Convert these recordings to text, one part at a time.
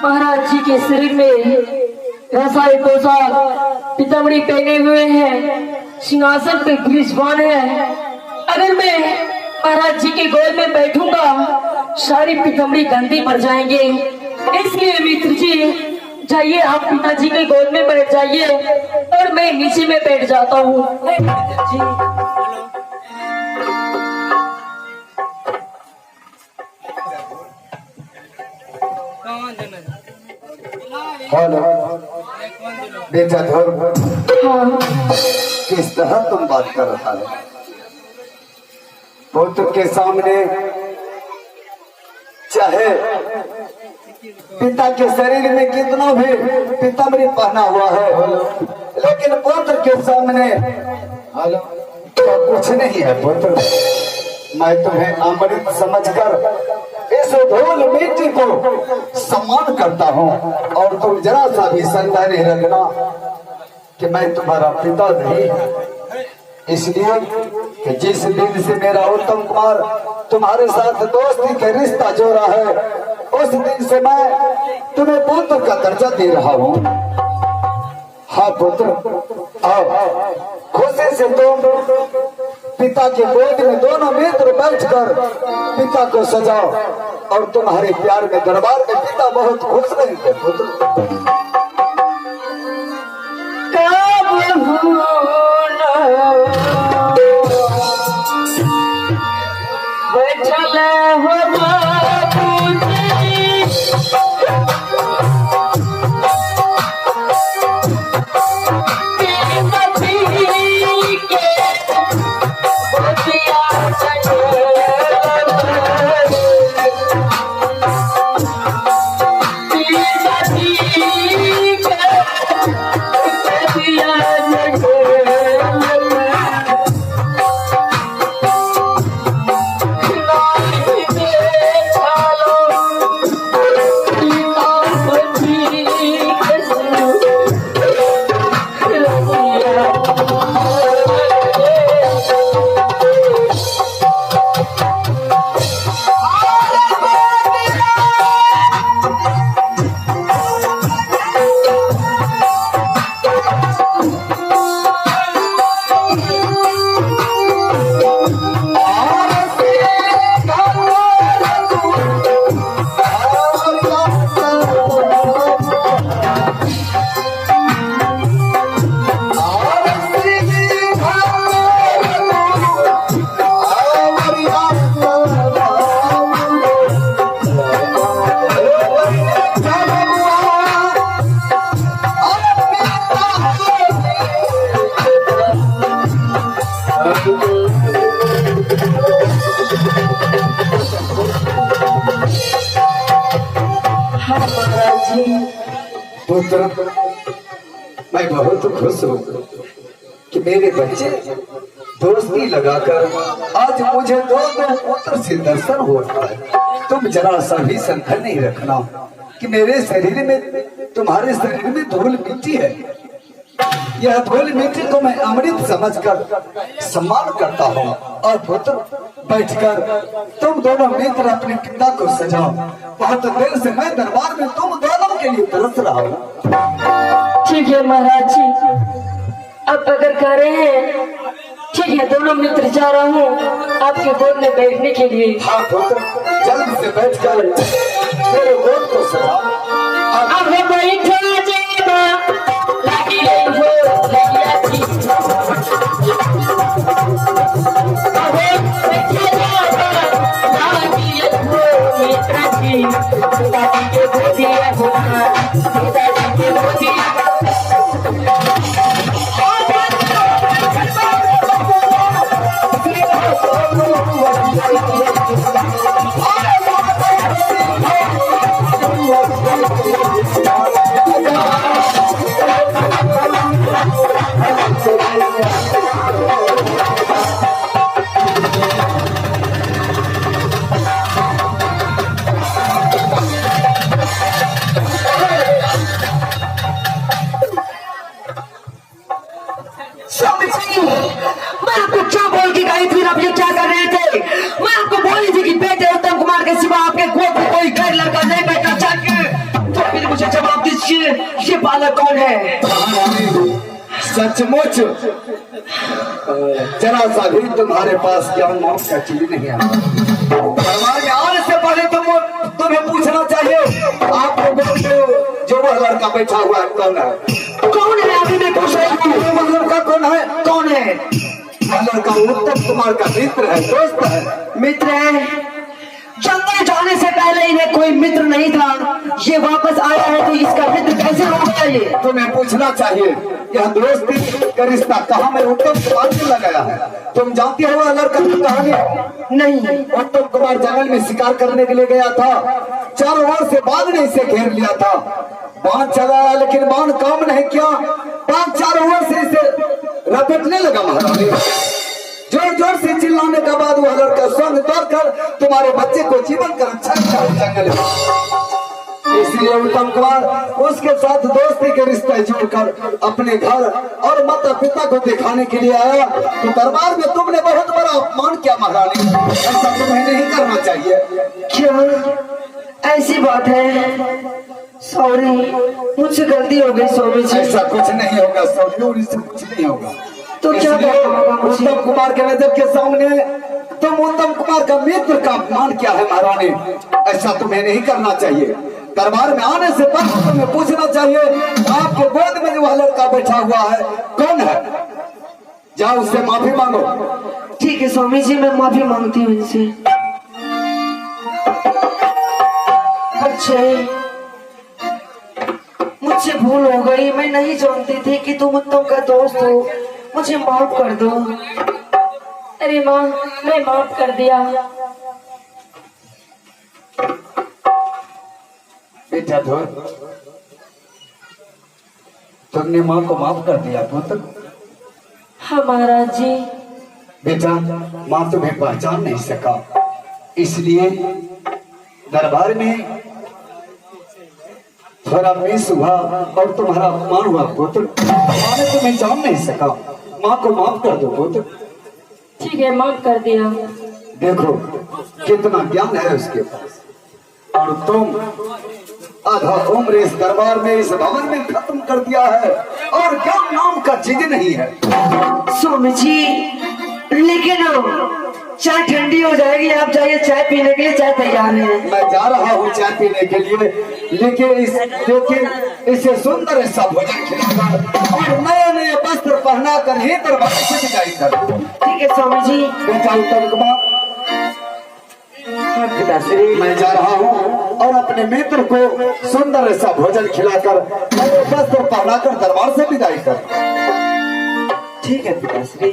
महाराज जी के शरीर में रसाई पोशाक पीताम्बरी पहने हुए हैं, सिंहासन पे ग्रीष्मान है। अगर मैं महाराज जी के गोद में बैठूंगा सारी पीताम्बरी गंदी पड़ जाएंगे। इसलिए मित्र जी जाइए, आप पिताजी के गोद में बैठ जाइए और मैं नीचे में बैठ जाता हूँ। हेलो बेटा धर्म, हाँ। किस तरह तुम बात कर रहा है? पुत्र के सामने चाहे पिता के शरीर में कितना भी पीताम्बरी पहना हुआ है, लेकिन पुत्र के सामने तो कुछ नहीं है। पुत्र, मैं तुम्हें अमृत समझकर इस धूल मिट्टी को सम्मान करता हूँ, और तुम जरा सा भी संदेह नहीं रखना कि मैं तुम्हारा पिता नहीं, इसलिए कि जिस दिन से मेरा उत्तम कुमार तुम्हारे साथ दोस्ती का रिश्ता जोड़ा है, उस दिन से मैं तुम्हें पुत्र का दर्जा दे रहा हूँ। हाँ पुत्र, आओ खुशी से तुम पिता के गोद में दोनों मित्र बैठकर पिता को सजाओ, और तुम्हारे प्यार में दरबार में पिता बहुत खुश रहेंगे। पुत्र पुत्र, मैं बहुत खुश हूँ कि मेरे बच्चे दोस्ती लगाकर आज मुझे दो पुत्र से दर्शन हो रहा है। तुम जरा सा भी संदेह नहीं रखना कि मेरे शरीर में तुम्हारे शरीर में धूल मिट्टी है। यह धूल मिट्टी को मैं अमृत समझकर सम्मान करता हूँ। और पुत्र, बैठकर तुम दोनों मित्र अपने पिता को सजाओ। बहुत देर से मैं दरबार में तुम दोनों के लिए तरस रहा हूँ। ठीक है महाराज जी, अब अगर कह रहे हैं ठीक है, दोनों मित्र जा रहा हूँ आपके गोद में बैठने के लिए। हाँ पुत्र, जल्द से बैठकर मेरे गोद को सजाओ। अब बैठो जेबा लगी रही हो लगिया जी, अब बैठो जेबा लगी रही हो मित्र जी, पिताजी के गोदिया हो, पिताजी के गोदिया वाला कौन है? सचमुच जरा सा भी तुम्हारे पास ज्ञान नाम का चीज नहीं है। हमारे आने से पहले तुम्हें पूछना चाहिए, आप लोगों को जो वह लड़का बैठा हुआ है कौन है? कौन है? अभी मैं पूछ रही हूँ, वह लड़का कौन है? कौन है? वह लड़का उत्तम कुमार का मित्र है, दोस्त है। मित्र है? जंगल जाने से पहले इन्हें कोई मित्र नहीं था, ये वापस आया है तो इसका मित्र कैसे हो गया? ये तुम्हें पूछना चाहिए, यह दोस्ती का रिश्ता कहाँ में उत्तम कुमार से लगाया है? तुम जानती हो वह लड़का की कहानी? नहीं। उत्तम कुमार जंगल में शिकार करने के लिए गया था, चारों ओर से बाघ ने इसे घेर लिया था। बाण चलाया लेकिन बाण काम नहीं किया, बाघ चारों ओर से इसे रपटने लगा। महारानी जोर जोर से चिल्लाने के बाद वह लड़का स्वर्ण तोड़कर तुम्हारे बच्चे को जीवन का रक्षा किया जंगल में। इसलिए उत्तम कुमार उसके साथ दोस्ती के रिश्ते जोड़कर अपने घर और माता पिता को दिखाने के लिए आया, तो दरबार में तुमने बहुत बड़ा अपमान किया। महारानी ऐसा तुम्हें नहीं करना चाहिए। क्या ऐसी बात है? सॉरी, मुझसे गलती हो गई स्वामी जी। ऐसा कुछ नहीं होगा, सॉरी से कुछ नहीं होगा। तो क्या उत्तम कुमार के नजर के सामने तुम उत्तम कुमार का मित्र का अपमान किया है। महारानी ऐसा तुम्हें नहीं करना चाहिए। दरबार में आने से पहले तुम्हें पूछना चाहिए, आपके गोद में जो वह लड़का बैठा हुआ है कौन है? जाओ उससे माफी मांगो। ठीक है स्वामी जी, मैं माफी मांगती हूँ इनसे। अच्छा, मुझसे भूल हो गई, मैं नहीं जानती थी कि तुम उत्तम का दोस्त हो, मुझे माफ कर दो। अरे माँ, मैं माफ कर दिया। बेटा धोर, तुमने माँ को माफ कर दिया पुत्र? हाँ महाराज जी। बेटा माँ तुम्हें पहचान नहीं सका, इसलिए दरबार में थोड़ा मिस हुआ और तुम्हारा अपमान हुआ पुत्र। माँ ने तुम्हें जान नहीं सका, माँ को माफ कर दो पुत्र। ठीक है, माफ कर दिया। देखो कितना ज्ञान है उसके पास, और तुम आधा उम्र इस दरबार में इस भवन में खत्म कर दिया है, और ज्ञान नाम का चीज नहीं है। स्वामी जी, लेकिन चाय ठंडी हो जाएगी, आप जाइए चाय पीने के लिए, चाय तैयार है। मैं जा रहा हूँ चाय पीने के लिए, लेकिन इसे सुंदर ऐसा भोजन खिलाकर और नए नए वस्त्र पहना कर ही दरबार से विदाई कर। ठीक है स्वामी जी। बेटा उत्तम कुमार, पिताश्री, मैं जा रहा हूँ और अपने मित्र को सुंदर ऐसा भोजन खिलाकर नए वस्त्र पहनाकर दरबार से विदाई कर। ठीक है पिताश्री।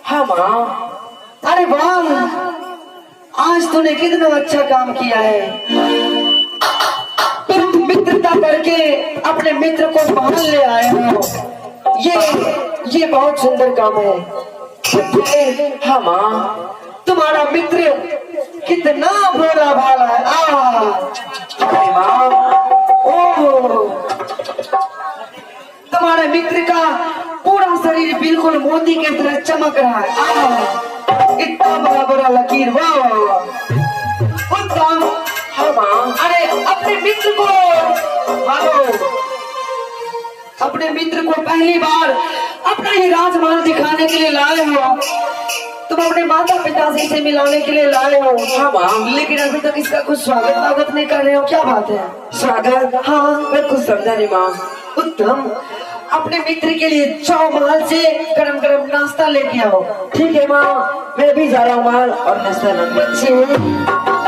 हाँ माँ, अरे वाह, आज तूने कितना अच्छा काम किया है। तुम मित्रता करके अपने मित्र को बाहर ले आए हो, ये बहुत सुंदर काम है। हाँ माँ, तुम्हारा मित्र कितना भोला भाला है। अरे माँ, ओह, तुम्हारे मित्र का पूरा शरीर बिल्कुल मोती की तरह चमक रहा है। इतना बड़ा बड़ा लकीर, वाह उत्तम। हाँ माँ, अरे अपने मित्र को, अपने मित्र को पहली बार अपना ही राजमहल दिखाने के लिए लाए हो, तुम अपने माता पिता से इसे मिलाने के लिए लाए हो। हाँ माँ, लेकिन अभी तक इसका कुछ स्वागत नहीं कर रहे हो, क्या बात है? स्वागत? हाँ, मैं कुछ समझा नहीं माँ। उत्तम, अपने मित्र के लिए जाओ महल से गरम गरम नाश्ता लेके आओ। ठीक है माँ, मैं भी जा रहा हूँ महल और नाश्ता लाने।